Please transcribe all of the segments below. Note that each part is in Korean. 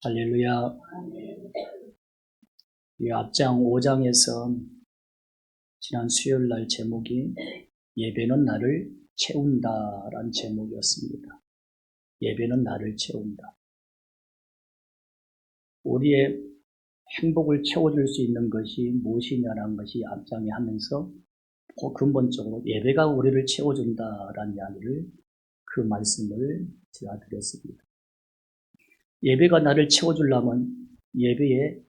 할렐루야. 이 앞장 5장에서 지난 수요일 날 제목이 예배는 나를 채운다라는 제목이었습니다. 예배는 나를 채운다. 우리의 행복을 채워줄 수 있는 것이 무엇이냐라는 것이 앞장에 하면서 근본적으로 예배가 우리를 채워준다라는 이야기를 그 말씀을 제가 드렸습니다. 예배가 나를 채워주려면 예배의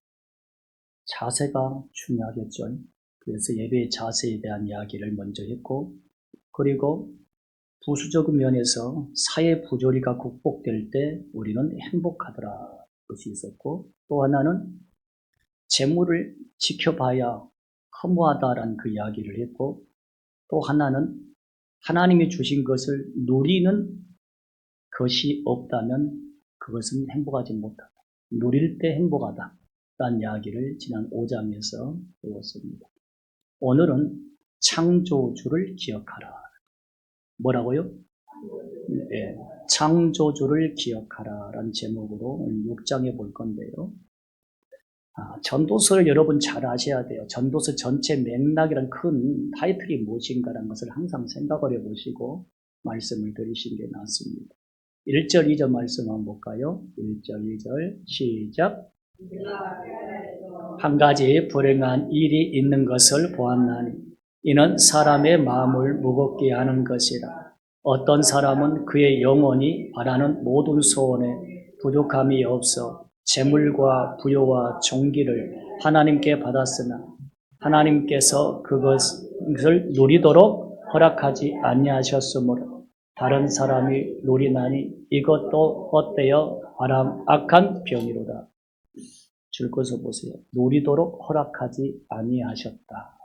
자세가 중요하겠죠. 그래서 예배의 자세에 대한 이야기를 먼저 했고, 그리고 부수적인 면에서 사회 부조리가 극복될 때 우리는 행복하더라 것이 있었고, 또 하나는 재물을 지켜봐야 허무하다라는 그 이야기를 했고, 또 하나는 하나님이 주신 것을 누리는 것이 없다면 그것은 행복하지 못하다. 누릴 때 행복하다 라는 이야기를 지난 5장에서 배웠습니다. 오늘은 창조주를 기억하라. 뭐라고요? 네, 창조주를 기억하라 라는 제목으로 6장에 볼 건데요. 전도서를 여러분 잘 아셔야 돼요. 전도서 전체 맥락이란 큰 타이틀이 무엇인가라는 것을 항상 생각을 해보시고 말씀을 드리시는 게 낫습니다. 1절, 2절 말씀 한번 볼까요? 1절, 2절 시작. 한 가지 불행한 일이 있는 것을 보았나니 이는 사람의 마음을 무겁게 하는 것이라. 어떤 사람은 그의 영혼이 바라는 모든 소원에 부족함이 없어 재물과 부요와 존귀를 하나님께 받았으나 하나님께서 그것을 누리도록 허락하지 아니하셨으므로 다른 사람이 누리나니 이것도 헛되어 악한 병이로다. 줄 것을 보세요. 누리도록 허락하지 아니하셨다.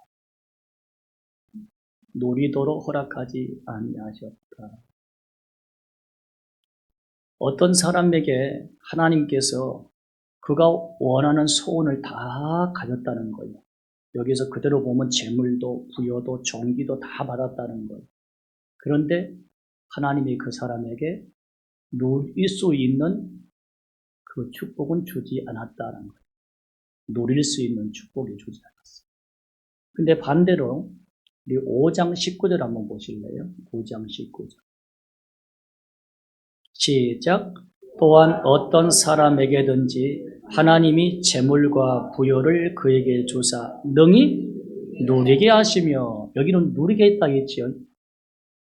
누리도록 허락하지 아니하셨다. 어떤 사람에게 하나님께서 그가 원하는 소원을 다 가졌다는 거예요. 여기서 그대로 보면 재물도 부여도 존귀도 다 받았다는 거예요. 그런데 하나님이 그 사람에게 누릴 수 있는 그 축복은 주지 않았다는 거예요. 누릴 수 있는 축복이 주지 않았어요. 근데 반대로 우리 5장 19절 한번 보실래요? 5장 19절. 시작. 또한 어떤 사람에게든지 하나님이 재물과 부요를 그에게 주사 능히 누리게 하시며, 여기는 누리게 했다 했지요.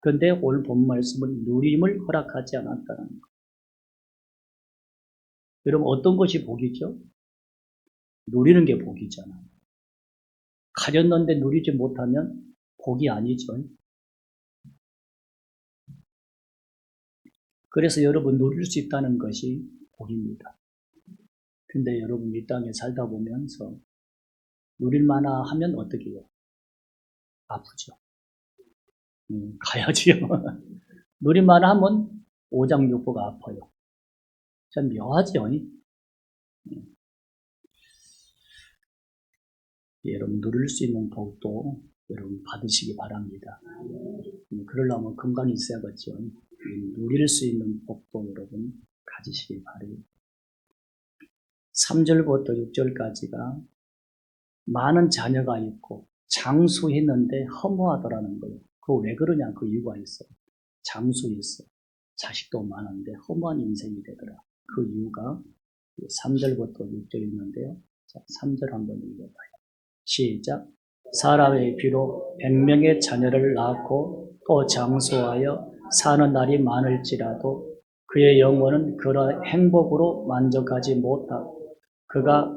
그런데 오늘 본 말씀은 누림을 허락하지 않았다는 거예요. 여러분 어떤 것이 복이죠? 누리는 게 복이잖아요. 가졌는데 누리지 못하면 복이 아니죠. 그래서 여러분 누릴 수 있다는 것이 복입니다. 근데 여러분 이 땅에 살다 보면서 누릴만하 하면 어떻게 해요? 아프죠. 가야지요. 누릴만하 하면 오장육부가 아파요. 참 묘하죠. 여러분 누릴 수 있는 복도 여러분 받으시기 바랍니다. 그러려면 건강이 있어야겠죠. 누릴 수 있는 복도 여러분 가지시기 바랍니다. 3절부터 6절까지가 많은 자녀가 있고 장수했는데 허무하더라는 거예요. 그거 왜 그러냐? 그 이유가 있어요. 장수했어. 자식도 많은데 허무한 인생이 되더라. 그 이유가 3절부터 6절 있는데요. 자, 3절 한번 읽어봐요. 시작. 사람의 비록 100명의 자녀를 낳고 또 장수하여 사는 날이 많을지라도 그의 영혼은 그런 행복으로 만족하지 못하고 그가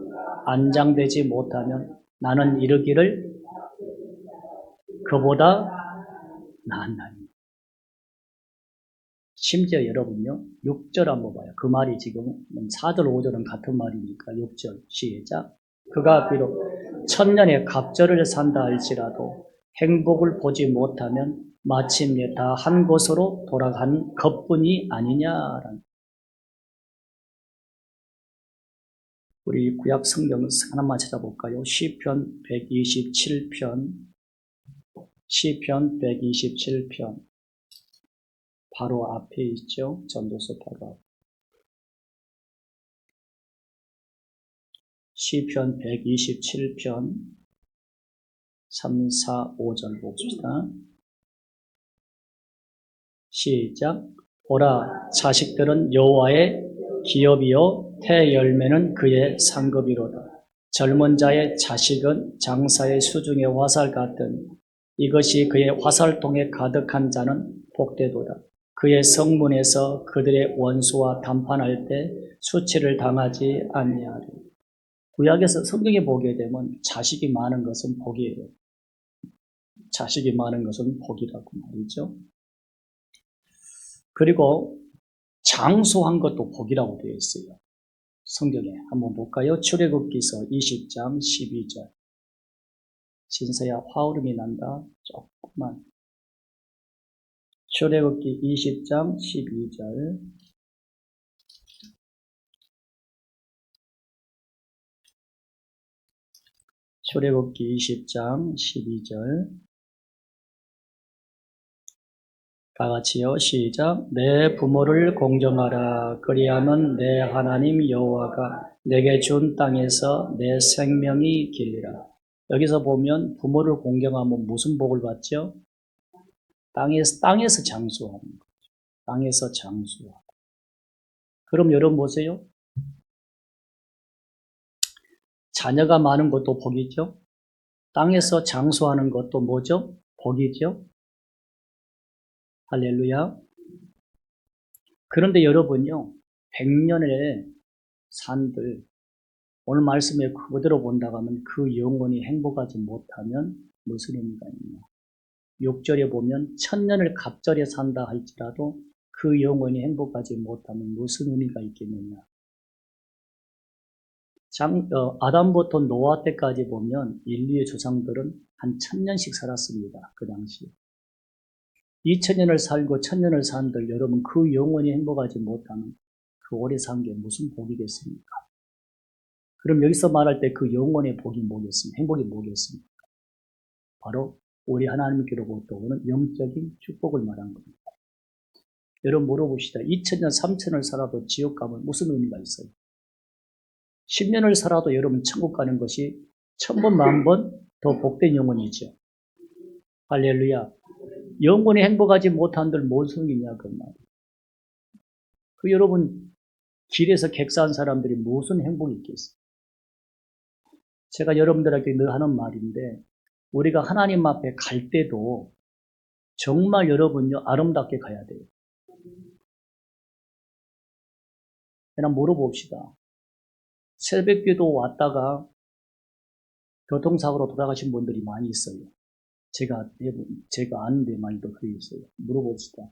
안장되지 못하면 나는 이르기를 그보다 나았나니. 심지어 여러분요 6절 한번 봐요. 그 말이 지금 4절 5절은 같은 말이니까 6절 시작. 그가 비록 1000년의 갑절을 산다 할지라도 행복을 보지 못하면 마침내 다 한 곳으로 돌아간 것뿐이 아니냐라는. 우리 구약 성경 하나만 찾아볼까요? 시편 127편 시편 127편 바로 앞에 있죠. 전도서 바로 앞. 시편 127편 3, 4, 5절 봅시다. 시작. 보라, 자식들은 여호와의 기업이요 태 열매는 그의 상급이로다. 젊은 자의 자식은 장사의 수중의 화살 같더니 이것이 그의 화살통에 가득한 자는 복되도다. 그의 성문에서 그들의 원수와 담판할 때 수치를 당하지 아니하리. 구약에서 성경에 보게 되면 자식이 많은 것은 복이에요. 자식이 많은 것은 복이라고 말이죠. 그리고 장수한 것도 복이라고 되어 있어요. 성경에 한번 볼까요? 출애굽기서 20장 12절. 진서야 화울음이 난다. 조금만. 출애굽기 20장 12절. 출애굽기 20장 12절. 다 같이요. 시작. 내 부모를 공경하라. 그리하면 내 하나님 여호와가 내게 준 땅에서 내 생명이 길리라. 여기서 보면 부모를 공경하면 무슨 복을 받죠? 땅에서 장수하는 거죠. 땅에서 장수하고. 그럼 여러분 보세요. 자녀가 많은 것도 복이죠. 땅에서 장수하는 것도 뭐죠? 복이죠. 할렐루야. 그런데 여러분요, 100년의 산들, 오늘 말씀에 그대로 본다고 하면 그 영혼이 행복하지 못하면 무슨 의미가 있냐. 6절에 보면 1000년을 갑절에 산다 할지라도 그 영혼이 행복하지 못하면 무슨 의미가 있겠느냐. 아담부터 노아 때까지 보면 인류의 조상들은 한 1000년씩 살았습니다. 그 당시. 2000년을 살고 1000년을 산들 여러분 그 영혼이 행복하지 못하면 그 오래 산 게 무슨 복이겠습니까? 그럼 여기서 말할 때 그 영혼의 복이 뭐겠습니까? 행복이 뭐겠습니까? 바로 우리 하나님께로부터 오는 영적인 축복을 말한 겁니다. 여러분 물어봅시다. 2000년, 3000을 살아도 지옥 가면 무슨 의미가 있어요? 10년을 살아도 여러분 천국 가는 것이 1000번, 10,000번 더 복된 영혼이죠. 할렐루야. 영혼이 행복하지 못한들 뭔 소용이냐 그 말. 그 여러분 길에서 객사한 사람들이 무슨 행복이 있겠어요? 제가 여러분들에게 늘 하는 말인데 우리가 하나님 앞에 갈 때도 정말 여러분요 아름답게 가야 돼요. 그냥 물어봅시다. 새벽기도 왔다가 교통사고로 돌아가신 분들이 많이 있어요. 제가 아는 데 많이 더 그래 있어요. 물어봅시다.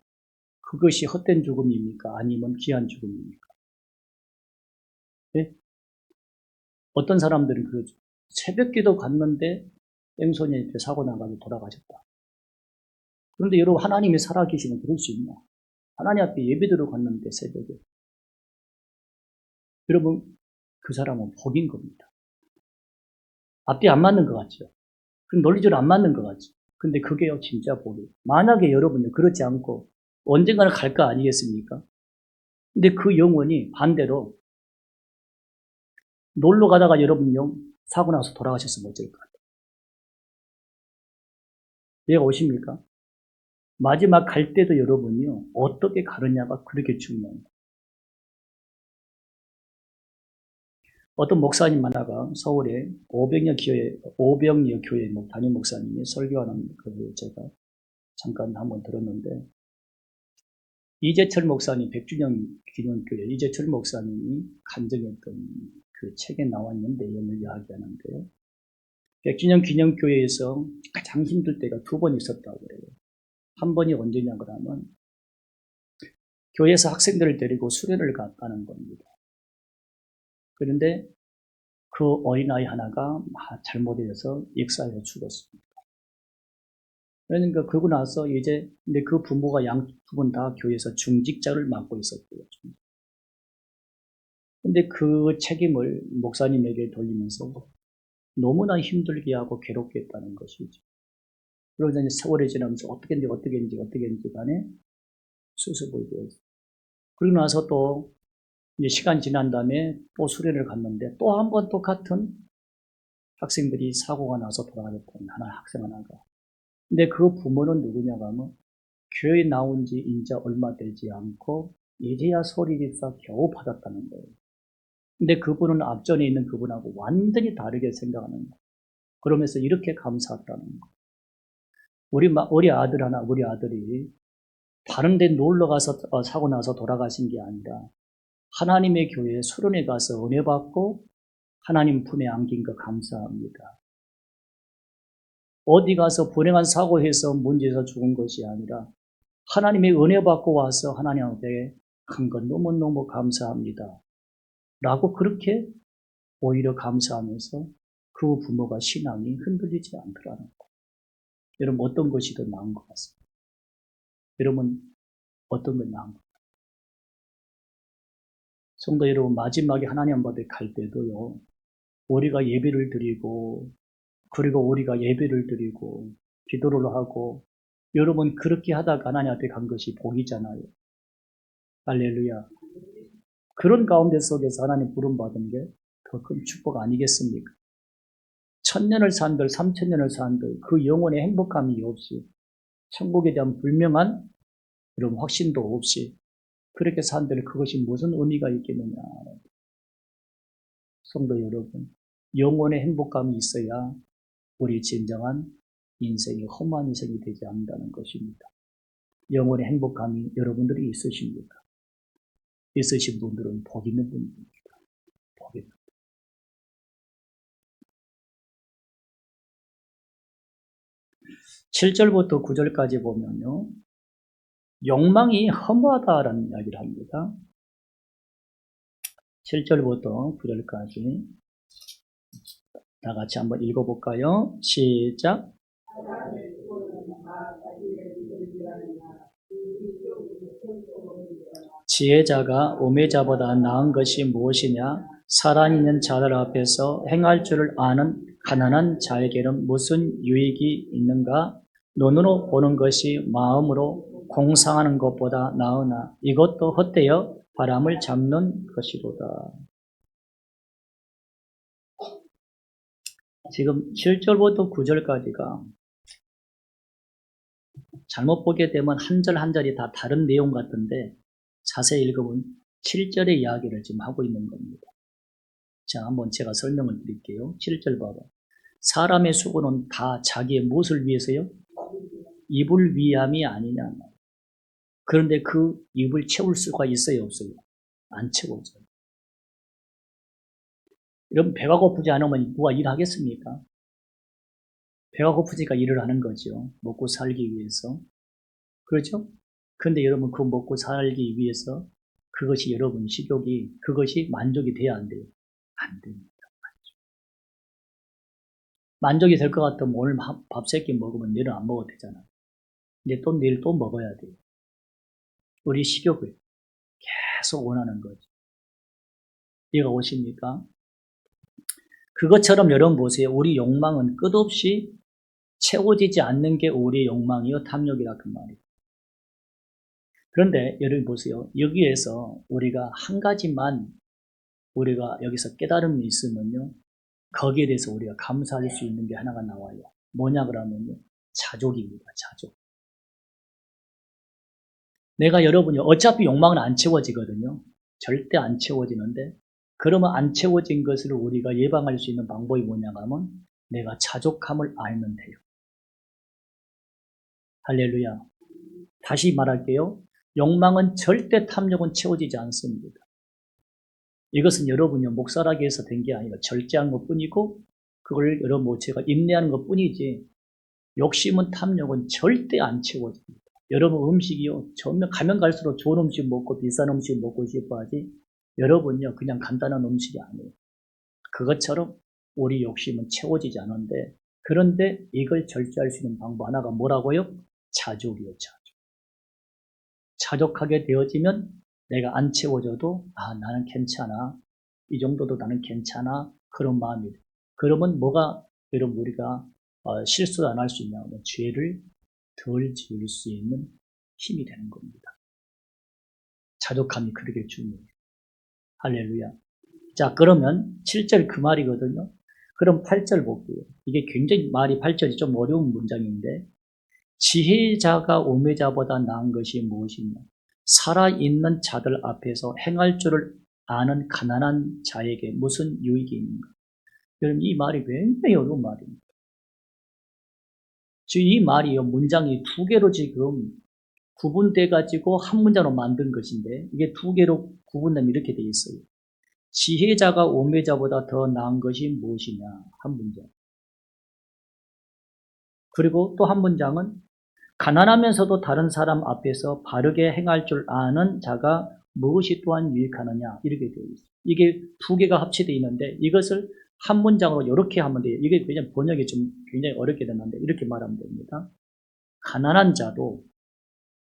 그것이 헛된 죽음입니까? 아니면 귀한 죽음입니까? 네? 어떤 사람들은 그러죠. 새벽기도 갔는데 뺑소니한테 사고 나가서 돌아가셨다. 그런데 여러분 하나님이 살아계시면 그럴 수 있나? 하나님 앞에 예배드려 갔는데 새벽에. 여러분 그 사람은 복인 겁니다. 앞뒤 안 맞는 것 같죠? 그 논리적으로 안 맞는 것 같죠? 근데 그게요 진짜 복이에요. 만약에 여러분이 그렇지 않고 언젠가는 갈 거 아니겠습니까? 근데 그 영혼이 반대로 놀러 가다가 여러분 사고 나서 돌아가셨으면 어쩔 것 같아요? 내가 오십니까? 마지막 갈 때도 여러분이요 어떻게 가느냐가 그렇게 중요합니다. 어떤 목사님 하나가 서울에 500여 교회 담임 목사님이 설교하는 그 제가 잠깐 한번 들었는데 이재철 목사님 100주년 기념교회 이재철 목사님이 간증했던 그 책에 나와 있는 내용을 이야기하는데요. 100주년 기념교회에서 가장 힘들 때가 2번 있었다고 그래요. 한 번이 언제냐 그러면 교회에서 학생들을 데리고 수련을 갔다는 겁니다. 그런데 그 어린아이 하나가 잘못해서 익사해서 죽었습니다. 그러니까 그러고 나서 근데 그 부모가 두 분 다 교회에서 중직자를 맡고 있었고요. 근데 그 책임을 목사님에게 돌리면서 너무나 힘들게 하고 괴롭게 했다는 것이죠. 그러자 이제 세월이 지나면서 어떻게 했는지 간에 수습이 되었어요. 그리고 나서 또 이제 시간 지난 다음에 또 수련을 갔는데 또 한 번 똑같은 학생들이 사고가 나서 돌아가셨던 하나 학생 하나가. 근데 그 부모는 누구냐고 하면 교회 나온 지 이제 얼마 되지 않고 이제야 소리집사 겨우 받았다는 거예요. 근데 그분은 앞전에 있는 그분하고 완전히 다르게 생각하는 거예요. 그러면서 이렇게 감사하다는 거예요. 우리 아들이 다른 데 놀러 가서 사고 나서 돌아가신 게 아니라 하나님의 교회에 수련회 가서 은혜 받고 하나님 품에 안긴 거 감사합니다. 어디 가서 불행한 사고해서 문제에서 죽은 것이 아니라 하나님의 은혜 받고 와서 하나님 앞에 한 건 너무너무 감사합니다. 라고 그렇게 오히려 감사하면서 그 부모가 신앙이 흔들리지 않더라는 거예요. 여러분 어떤 것이 더 나은 것 같습니다. 여러분 어떤 게 나은 것 같아요? 성도 여러분 마지막에 하나님 앞에 갈 때도요. 우리가 예배를 드리고 그리고 우리가 예배를 드리고 기도를 하고 여러분 그렇게 하다가 하나님 앞에 간 것이 복이잖아요. 할렐루야. 그런 가운데 속에서 하나님 부름받은 게 더 큰 축복 아니겠습니까? 1000년을 산들 3000년을 산들 그 영혼의 행복함이 없이 천국에 대한 불명한 이런 확신도 없이 그렇게 산들 그것이 무슨 의미가 있겠느냐. 성도 여러분 영혼의 행복감이 있어야 우리 진정한 인생이 험한 인생이 되지 않는다는 것입니다. 영혼의 행복감이 여러분들이 있으십니까? 있으신 분들은 복 있는 분들입니다. 복 있는 7절부터 9절까지 보면요. 욕망이 허무하다라는 이야기를 합니다. 7절부터 9절까지 다 같이 한번 읽어볼까요? 시작. 지혜자가 우매자보다 나은 것이 무엇이냐? 사랑 있는 자들 앞에서 행할 줄을 아는 가난한 자에게는 무슨 유익이 있는가? 눈으로 보는 것이 마음으로 공상하는 것보다 나으나 이것도 헛되어 바람을 잡는 것이로다. 지금 7절부터 9절까지가 잘못 보게 되면 한 절 한 절이 다 다른 내용 같은데 자세히 읽으면 7절의 이야기를 지금 하고 있는 겁니다. 자, 한번 제가 설명을 드릴게요. 7절 봐봐. 사람의 수고는 다 자기의 무엇을 위해서요? 입을 위함이 아니냐. 그런데 그 입을 채울 수가 있어요, 없어요? 안 채워져요. 여러분, 배가 고프지 않으면 누가 일하겠습니까? 배가 고프니까 일을 하는 거죠. 먹고 살기 위해서. 그렇죠? 그런데 여러분, 그 먹고 살기 위해서 그것이 여러분 식욕이, 그것이 만족이 돼야 안 돼요? 안 됩니다. 만족이 될 것 같으면 오늘 밥 3끼 먹으면 내일은 안 먹어도 되잖아요. 근데 또 내일 또 먹어야 돼요. 우리 식욕을 계속 원하는 거죠. 이해가 오십니까? 그것처럼 여러분 보세요. 우리 욕망은 끝없이 채워지지 않는 게 우리의 욕망이요 탐욕이라 그 말이에요. 그런데 여러분 보세요. 여기에서 우리가 한 가지만 우리가 여기서 깨달음이 있으면요. 거기에 대해서 우리가 감사할 수 있는 게 하나가 나와요. 뭐냐 그러면요. 자족입니다. 자족. 내가 여러분이 어차피 욕망은 안 채워지거든요. 절대 안 채워지는데 그러면 안 채워진 것을 우리가 예방할 수 있는 방법이 뭐냐 하면 내가 자족함을 알면 돼요. 할렐루야. 다시 말할게요. 욕망은 절대 탐욕은 채워지지 않습니다. 이것은 여러분이 목사라기 위해서 된 게 아니라 절제한 것 뿐이고 그걸 여러분 모체가 인내하는 것 뿐이지 욕심은 탐욕은 절대 안 채워집니다. 여러분 음식이요. 가면 갈수록 좋은 음식 먹고 비싼 음식 먹고 싶어 하지 여러분요. 그냥 간단한 음식이 아니에요. 그것처럼 우리 욕심은 채워지지 않은데 그런데 이걸 절제할 수 있는 방법 하나가 뭐라고요? 자족이요. 자족. 자족하게 되어지면 내가 안 채워져도 나는 괜찮아. 이 정도도 나는 괜찮아. 그런 마음이 돼요. 그러면 뭐가 여러분 우리가 실수 안 할 수 있냐면 죄를 덜 지을 수 있는 힘이 되는 겁니다. 자족함이 그렇게 중요해요. 할렐루야. 자, 그러면 7절 그 말이거든요. 그럼 8절 볼게요. 이게 굉장히 말이 8절이 좀 어려운 문장인데, 지혜자가 우매자보다 나은 것이 무엇이냐? 살아있는 자들 앞에서 행할 줄을 아는 가난한 자에게 무슨 유익이 있는가? 여러분, 이 말이 굉장히 어려운 말입니다. 지금 이 말이요, 문장이 두 개로 지금 구분돼 가지고 한 문장으로 만든 것인데, 이게 두 개로 구분되면 이렇게 돼 있어요. 지혜자가 우매자보다 더 나은 것이 무엇이냐? 한 문장. 그리고 또 한 문장은 가난하면서도 다른 사람 앞에서 바르게 행할 줄 아는 자가 무엇이 또한 유익하느냐? 이렇게 되어 있어요. 이게 두 개가 합치되어 있는데 이것을 한 문장으로 이렇게 하면 돼요. 이게 그냥 번역이 좀 굉장히 어렵게 되는데 이렇게 말하면 됩니다. 가난한 자도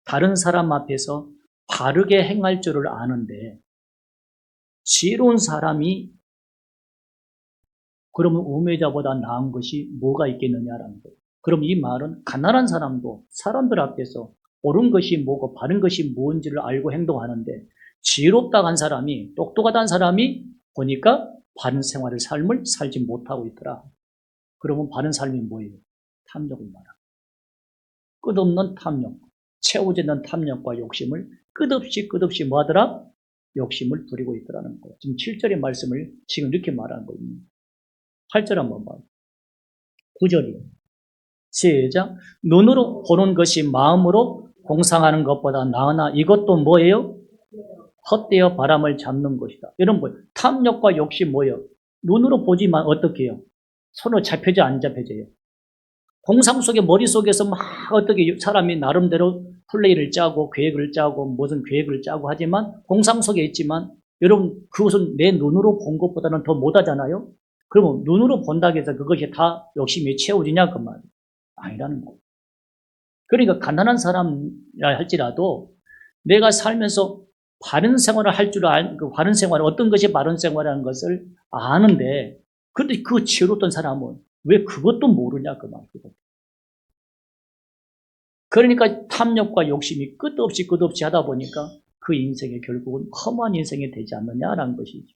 다른 사람 앞에서 바르게 행할 줄을 아는데 지혜로운 사람이 그러면 우매자보다 나은 것이 뭐가 있겠느냐라는 거예요. 그럼 이 말은 가난한 사람도 사람들 앞에서 옳은 것이 뭐고 바른 것이 뭔지를 알고 행동하는데 지혜롭다고 한 사람이 똑똑하다는 사람이 보니까 바른 생활의 삶을 살지 못하고 있더라. 그러면 바른 삶이 뭐예요? 탐욕을 말합니다. 끝없는 탐욕, 채워지지 않는 탐욕과 욕심을 끝없이 뭐 하더라? 욕심을 부리고 있더라는 거예요. 지금 7절의 말씀을 지금 이렇게 말하는 거예요. 8절 한번 봐요. 9절이요. 시작. 눈으로 보는 것이 마음으로 공상하는 것보다 나으나 이것도 뭐예요? 헛되어 바람을 잡는 것이다. 이런 거예요. 탐욕과 욕심 뭐예요? 눈으로 보지만 어떻게 해요? 손으로 잡혀져 안 잡혀져요? 공상 속에 머릿속에서 막 어떻게 사람이 나름대로 플레이를 짜고 계획을 짜고 무슨 계획을 짜고 하지만 공상 속에 있지만 여러분 그것은 내 눈으로 본 것보다는 더 못하잖아요? 그러면 눈으로 본다고 해서 그것이 다 욕심이 채워지냐 그 말이에요. 아니라는 거예요. 그러니까 가난한 사람이라 할지라도 내가 살면서 바른 생활을 할 줄 그 바른 생활, 어떤 것이 바른 생활이라는 것을 아는데 그런데 그 지혜롭던 사람은 왜 그것도 모르냐 그 말이에요. 그러니까 탐욕과 욕심이 끝없이 하다 보니까 그 인생이 결국은 험한 인생이 되지 않느냐라는 것이죠.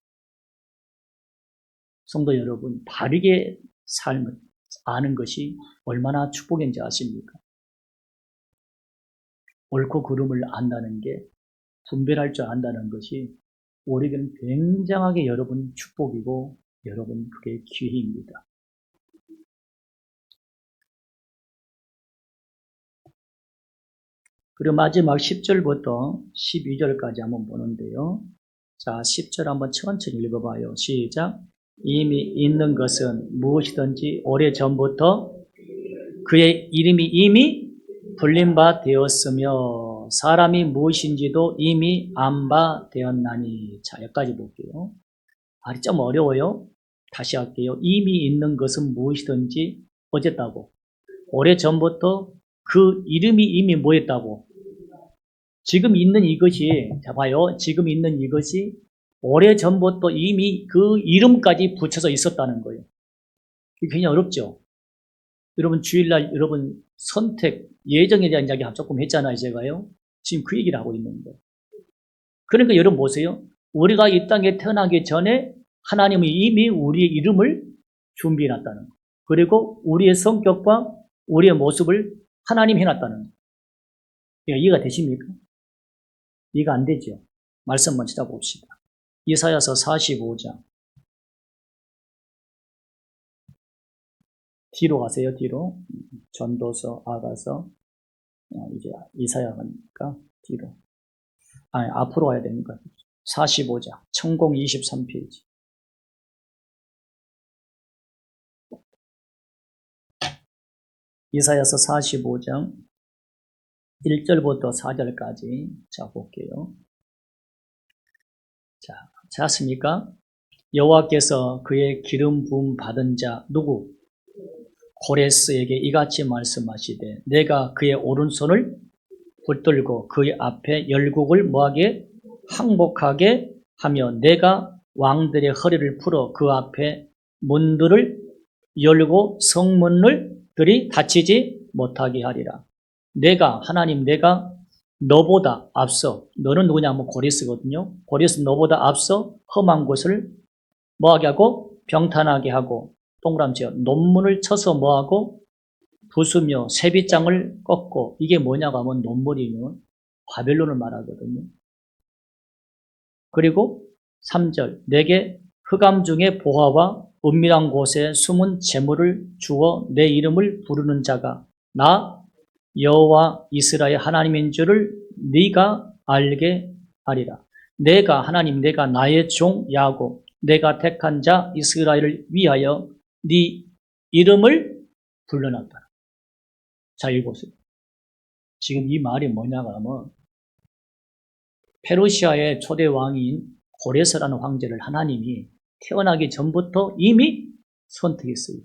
성도 여러분, 바르게 삶을 아는 것이 얼마나 축복인지 아십니까? 옳고 그름을 안다는 게 분별할 줄 안다는 것이 우리에게는 굉장하게 여러분 축복이고 여러분 그게 기회입니다. 그리고 마지막 10절부터 12절까지 한번 보는데요. 자, 10절 한번 천천히 읽어봐요. 시작. 이미 있는 것은 무엇이든지 오래전부터 그의 이름이 이미 불린 바 되었으며 사람이 무엇인지도 이미 안 바 되었나니. 자, 여기까지 볼게요. 말이 좀 어려워요. 다시 할게요. 이미 있는 것은 무엇이든지 어쨌다고. 오래전부터 그 이름이 이미 뭐였다고. 지금 있는 이것이, 자 봐요. 지금 있는 이것이 오래전부터 이미 그 이름까지 붙여서 있었다는 거예요. 이게 굉장히 어렵죠? 여러분 주일날 여러분 선택, 예정에 대한 이야기 조금 했잖아요. 제가요. 지금 그 얘기를 하고 있는 거예요. 그러니까 여러분 보세요. 우리가 이 땅에 태어나기 전에 하나님은 이미 우리의 이름을 준비해 놨다는 거예요. 그리고 우리의 성격과 우리의 모습을 하나님 해놨다는 거예요. 이해가 되십니까? 이해가 안 되죠? 말씀 한번 찾아봅시다. 이사야서 45장. 뒤로 가세요, 뒤로. 전도서, 아가서, 이제 이사야니까 뒤로. 아니, 앞으로 와야 됩니까? 45장, 천공 23페이지. 이사야서 45장 1절부터 4절까지 자 볼게요. 자, 찾았습니까? 여호와께서 그의 기름 부음 받은 자 누구? 고레스에게 이같이 말씀하시되 내가 그의 오른손을 붙들고 그의 앞에 열국을 뭐하게? 항복하게 하며 내가 왕들의 허리를 풀어 그 앞에 문들을 열고 성문들이 닫히지 못하게 하리라. 내가 하나님 내가 너보다 앞서, 너는 누구냐 하면 고레스거든요. 고레스 너보다 앞서 험한 곳을 뭐하게 하고 병탄하게 하고 동그라미치요. 논문을 쳐서 뭐하고 부수며 세빗장을 꺾고 이게 뭐냐고 하면 논문이면 바벨론을 말하거든요. 그리고 3절 내게 흑암 중에 보화와 은밀한 곳에 숨은 재물을 주어 내 이름을 부르는 자가 나 여호와 이스라엘 하나님인 줄을 네가 알게 하리라. 내가 하나님 내가 나의 종 야곱 내가 택한 자 이스라엘을 위하여 네 이름을 불러놨다. 자 읽어보세요. 지금 이 말이 뭐냐고 하면 페르시아의 초대 왕인 고레스라는 황제를 하나님이 태어나기 전부터 이미 선택했어요.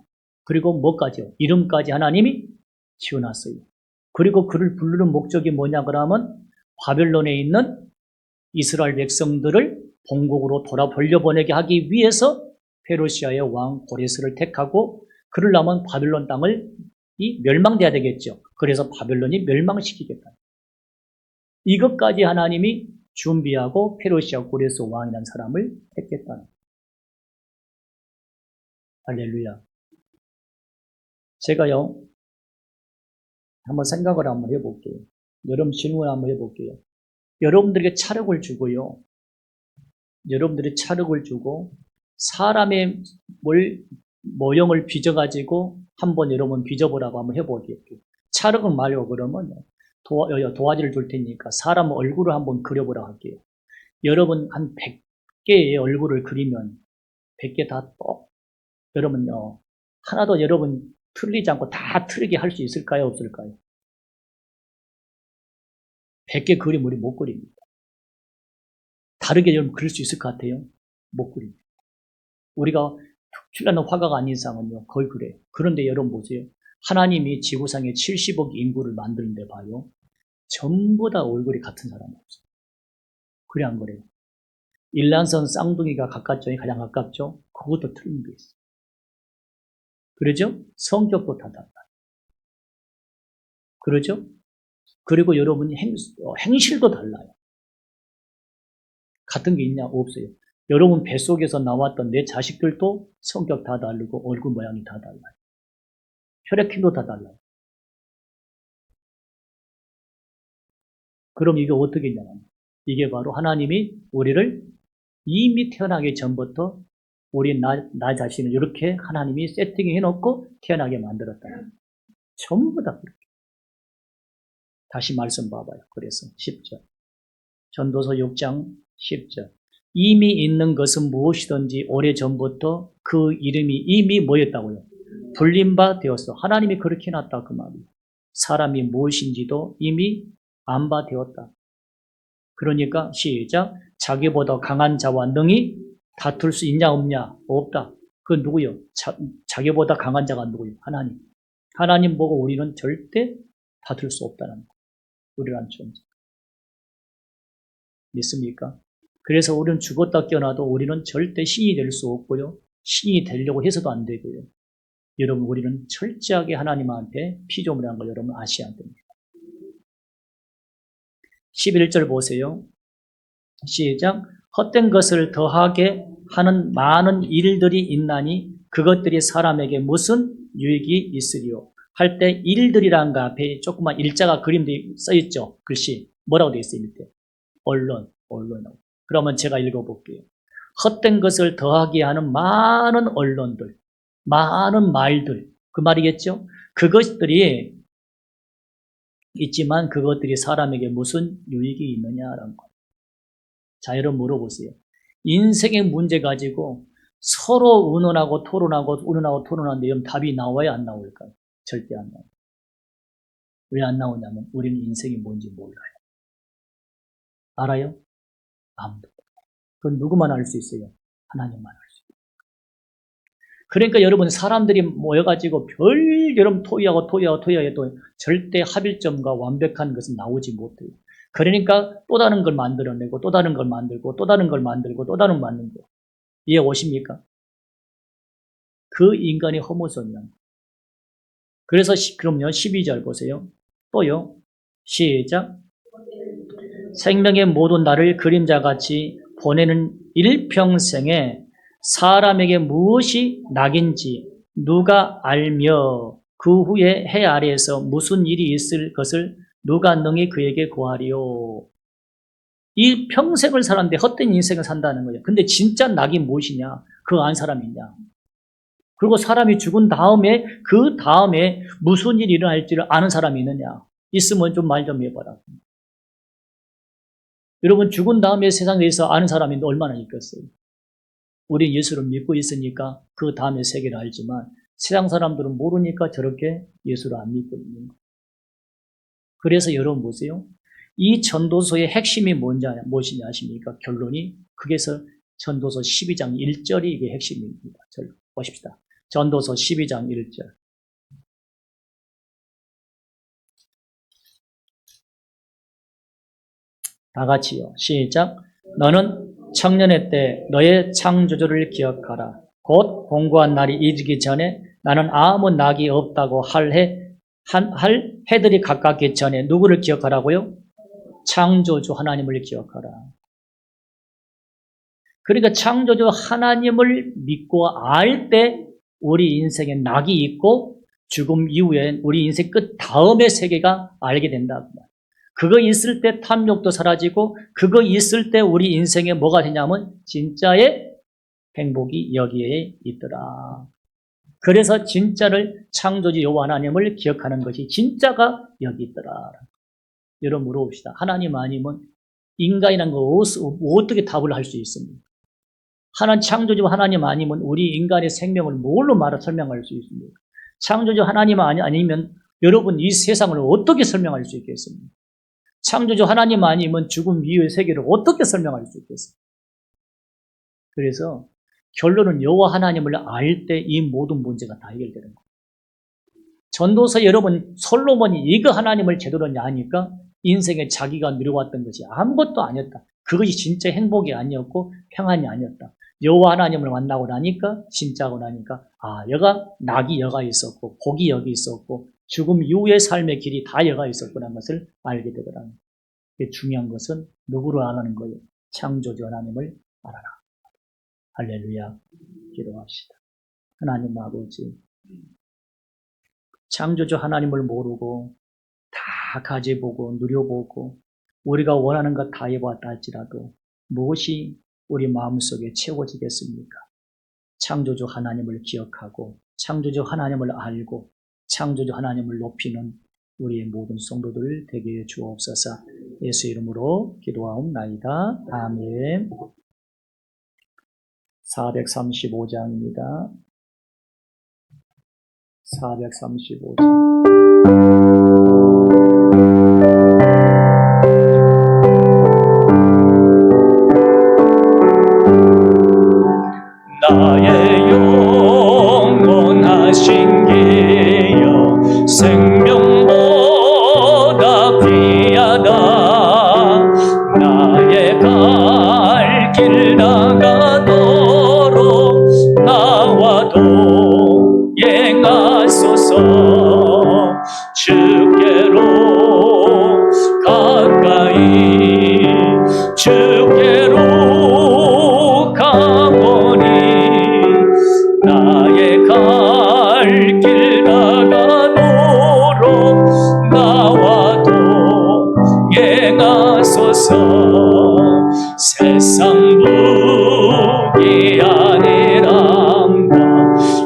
그리고 뭐까지요? 이름까지 하나님이 지어놨어요. 그리고 그를 부르는 목적이 뭐냐 그러면 바벨론에 있는 이스라엘 백성들을 본국으로 돌려보내게 하기 위해서 페르시아의 왕 고레스를 택하고 그러려면 바벨론 땅을 멸망돼야 되겠죠. 그래서 바벨론이 멸망시키겠다. 이것까지 하나님이 준비하고 페르시아 고레스 왕이라는 사람을 택했다는 거예요. 할렐루야. 제가요 한번 생각을 한번 해볼게요. 여러분 질문 한번 해볼게요. 여러분들에게 차력을 주고요. 여러분들이 차력을 주고 사람의 모형을 빚어가지고 한번 여러분 빚어보라고 한번 해볼게요. 차력은 말고 그러면 도화지를 줄 테니까 사람 얼굴을 한번 그려보라 할게요. 여러분 한 100개의 얼굴을 그리면 100개 다 여러분요 하나도 여러분 틀리지 않고 다 틀리게 할 수 있을까요? 없을까요? 100개 그림 우리 못 그립니다. 다르게 여러분 그릴 수 있을 것 같아요? 못 그립니다. 우리가 특출나는 화가가 아닌 이상은요 거의 그래요. 그런데 여러분 보세요. 하나님이 지구상에 70억 인구를 만드는데 봐요. 전부 다 얼굴이 같은 사람이 없어요. 그래 안 그래요? 일란성 쌍둥이가 가깝죠? 가장 가깝죠? 그것도 틀린 게 있어요. 그러죠? 성격도 다 달라요. 그러죠? 그리고 여러분 행실도 달라요. 같은 게 있냐? 없어요. 여러분 뱃속에서 나왔던 내 자식들도 성격 다 다르고 얼굴 모양이 다 달라요. 혈액형도 다 달라요. 그럼 이게 어떻게 있냐면 이게 바로 하나님이 우리를 이미 태어나기 전부터 우리 나 자신을 이렇게 하나님이 세팅해 놓고 태어나게 만들었다. 전부 다 그렇게. 다시 말씀 봐봐요. 그래서 10절. 전도서 6장 10절. 이미 있는 것은 무엇이든지 오래전부터 그 이름이 이미 뭐였다고요? 불린 바 되었어. 하나님이 그렇게 해놨다 그 말이에요. 사람이 무엇인지도 이미 안 바 되었다. 그러니까 시작. 자기보다 강한 자와 능히 다툴 수 있냐 없냐? 없다. 그 누구요? 자기보다 강한 자가 누구요? 하나님. 하나님 보고 우리는 절대 다툴 수 없다는 거예요. 우리란 존재. 믿습니까? 그래서 우리는 죽었다 깨어나도 우리는 절대 신이 될 수 없고요. 신이 되려고 해서도 안 되고요. 여러분 우리는 철저하게 하나님한테 피조물이라는 걸 여러분 아셔야 됩니다. 11절 보세요. 시작. 헛된 것을 더하게 하는 많은 일들이 있나니 그것들이 사람에게 무슨 유익이 있으리요. 할 때 일들이라는 거 앞에 조그만 일자가 그림도 써있죠. 글씨 뭐라고 되어 있어요 밑에. 언론. 그러면 제가 읽어볼게요. 헛된 것을 더하게 하는 많은 언론들, 많은 말들, 그 말이겠죠? 그것들이 있지만 그것들이 사람에게 무슨 유익이 있느냐라는 거예요. 자, 여러분 물어보세요. 인생의 문제 가지고 서로 의논하고 토론하는데 여러분 답이 나와야 안 나올까요? 절대 안 나와요. 왜 안 나오냐면 우리는 인생이 뭔지 몰라요. 알아요? 아무도. 그건 누구만 알 수 있어요? 하나님만 알 수 있어요. 그러니까 여러분 사람들이 모여가지고 여러분 토의해도 절대 합일점과 완벽한 것은 나오지 못해요. 그러니까 또 다른 걸 만들어내고 또 다른 걸 만들고 또 다른 걸 만들고 또 다른 걸 만들고. 이해 오십니까? 그 인간의 허무성이란. 그래서 그럼요 12절 보세요. 또요. 시작. 생명의 모든 날을 그림자같이 보내는 일평생에 사람에게 무엇이 낙인지 누가 알며 그 후에 해 아래에서 무슨 일이 있을 것을 누가 능히 그에게 구하리요. 이 평생을 살았는데 헛된 인생을 산다는 거예요. 근데 진짜 낙이 무엇이냐? 그거 안 사람이냐? 그리고 사람이 죽은 다음에 그 다음에 무슨 일이 일어날지를 아는 사람이 있느냐? 있으면 좀 말 좀 해봐라. 여러분 죽은 다음에 세상에서 아는 사람이 얼마나 있겠어요? 우리 예수를 믿고 있으니까 그 다음에 세계를 알지만 세상 사람들은 모르니까 저렇게 예수를 안 믿고 있는 거예요. 그래서 여러분 보세요. 이 전도서의 핵심이 무엇이냐 아십니까? 결론이 그게서 전도서 12장 1절이 이게 핵심입니다. 보십시다. 전도서 12장 1절. 다 같이요. 시작. 너는 청년의 때 너의 창조주를 기억하라. 곧 공고한 날이 이르기 전에 나는 아무 낙이 없다고 할 해들이 가깝기 전에 누구를 기억하라고요? 창조주 하나님을 기억하라. 그러니까 창조주 하나님을 믿고 알 때 우리 인생에 낙이 있고 죽음 이후에 우리 인생 끝 다음의 세계가 알게 된다. 그거 있을 때 탐욕도 사라지고 그거 있을 때 우리 인생에 뭐가 되냐면 진짜의 행복이 여기에 있더라. 그래서 진짜를 창조주 여호와 하나님을 기억하는 것이 진짜가 여기 있더라. 여러분 물어봅시다. 하나님 아니면 인간이라는 거 어떻게 답을 할 수 있습니까? 하나님 창조주 하나님 아니면 우리 인간의 생명을 뭘로 설명할 수 있습니까? 창조주 하나님 아니면 여러분 이 세상을 어떻게 설명할 수 있겠습니까? 창조주 하나님 아니면 죽음 이후의 세계를 어떻게 설명할 수 있겠습니까? 그래서 결론은 여호와 하나님을 알 때 이 모든 문제가 다 해결되는 거예요. 전도서 여러분 솔로몬이 이거 하나님을 제대로 아니까 인생에 자기가 누려왔던 것이 아무것도 아니었다. 그것이 진짜 행복이 아니었고 평안이 아니었다. 여호와 하나님을 만나고 나니까 진짜고 나니까 여가 낙이 여가 있었고 복이 여기 있었고 죽음 이후의 삶의 길이 다 여가 있었구나 것을 알게 되더라고요. 중요한 것은 누구를 알아는 거예요? 창조주 하나님을 알아라. 할렐루야. 기도합시다. 하나님 아버지, 창조주 하나님을 모르고 다 가져보고 누려보고 우리가 원하는 것 다 해봤다 할지라도 무엇이 우리 마음속에 채워지겠습니까? 창조주 하나님을 기억하고 창조주 하나님을 알고 창조주 하나님을 높이는 우리의 모든 성도들 되게 해 주옵소서. 예수 이름으로 기도하옵나이다. 아멘. 435장입니다. 435장. 나의 영원하신 기여 생명보다 귀하다. 나의 갈 길 나가도록 나와도 행하소서. 주께로 가까이 주께로 가보니 나의 갈 길 나가도록 나와도 행하소서. 세상 부귀 아니란다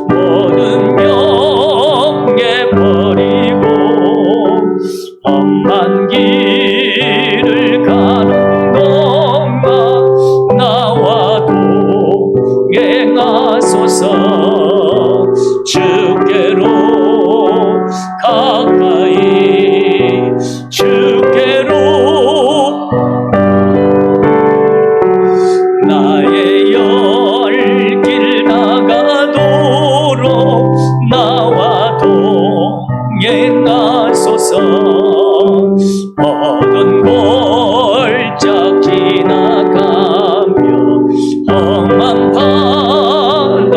모든 명예 버리고 험한 길을 가는 동안 나와도 행하소서. 주께로 가까이 주께로 나의 열 길 나가도록 나와도 행하소서. 모든 골짜 지나가며 험한 바다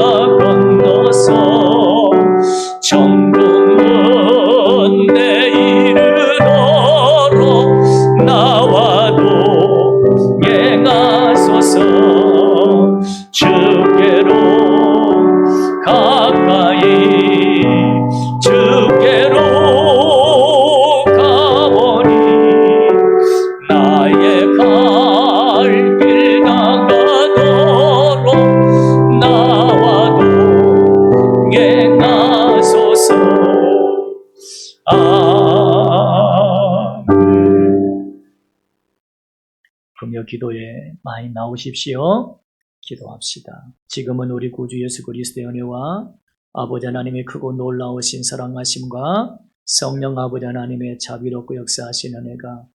새벽 기도에 많이 나오십시오. 기도합시다. 지금은 우리 구주 예수 그리스도의 은혜와 아버지 하나님의 크고 놀라우신 사랑하심과 성령 아버지 하나님의 자비롭고 역사하시는 은혜가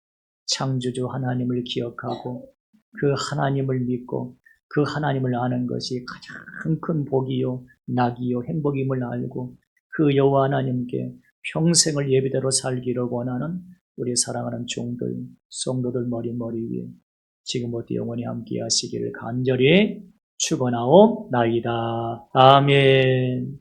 창조주 하나님을 기억하고 그 하나님을 믿고 그 하나님을 아는 것이 가장 큰 복이요 낙이요 행복임을 알고 그 여호와 하나님께 평생을 예배대로 살기를 원하는 우리 사랑하는 종들, 성도들 머리 위에 지금부터 영원히 함께 하시기를 간절히 축원하옵나이다. 아멘.